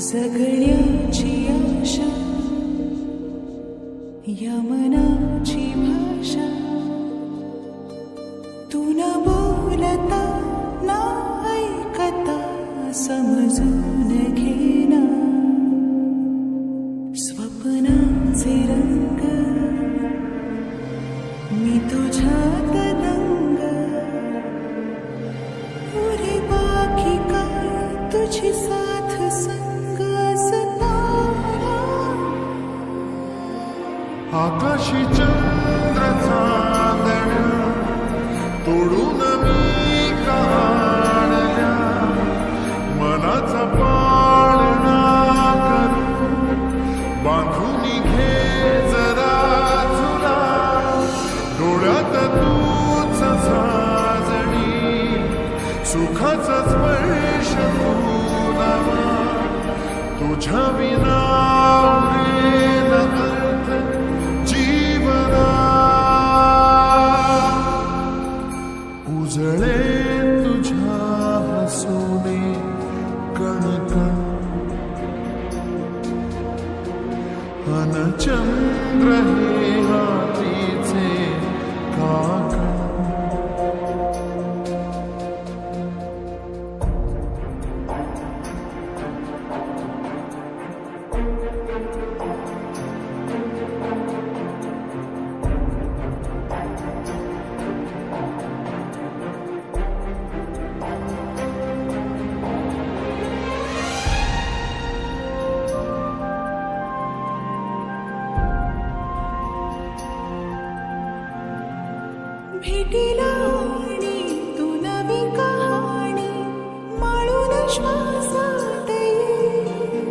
जगण्याची आशा या मनाची भाषा तू न बोलता ना ऐकता समजून घेना स्वप्नांचे रंग मी तुझ्यात दंग उरे बाकी काय तुझी साथ संग असताना आकाशी चंद्र चांदण्या तोडून मी काढल्या मनाचा पाळणा करू बांधून घे जरा तुला डोळ्यात तूच साजणी सुखाचा स्पर्श तुला तुझ्या विना उरेल अर्थ जीवना उजळे तुझ्या हसूने कणकण अन चंद्र हे हातीचे काकण भेटीला आणि तू नवी कहाणी माळून श्वासात ये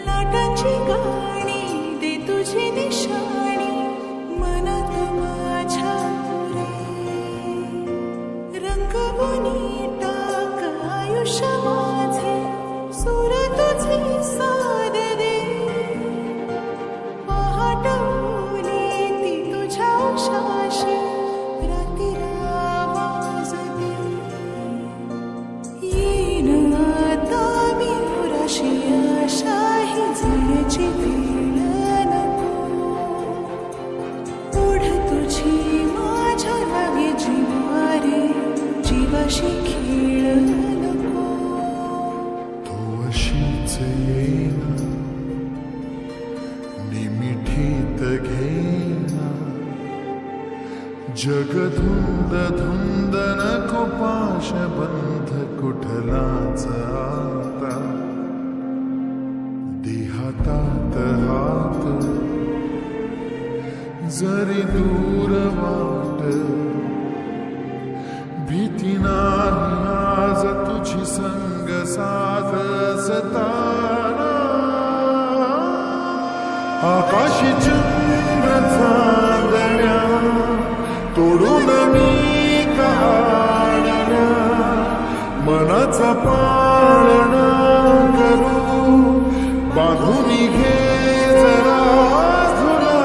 लाटांची गाणी दे तुझी निशाणी मनात माझ्या रे रंगवून टाक आयुष्य माझे सूर तुझे साद दे पहाट उलेती तुझ्या उशाशी जीवाशी खेळ नको तू अशीच येना निमिठीत घेना जग धुंद धुंद नको पाश बंध कुठलाच आता देहातात हात जरी दूर वाट भीती नाही आज तुझी संग साथ असताना आकाशी चंद्र चांदण्या तोडून मी काढल्या मनाचा पाळणा करू बांधून घे जरा तुला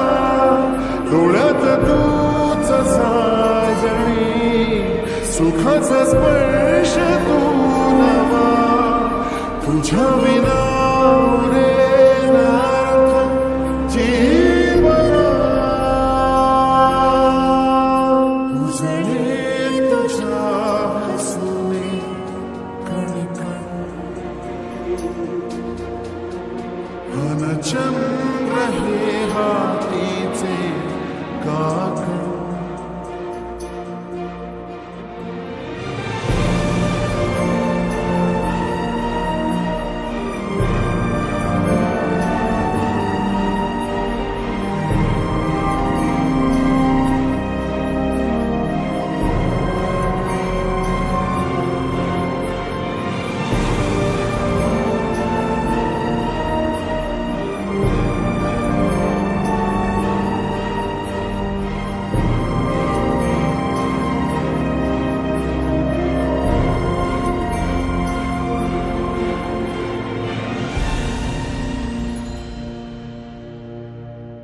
डोळ्यात तूच साजणी सुखाचा स्पर्श तू नवा तुझ्या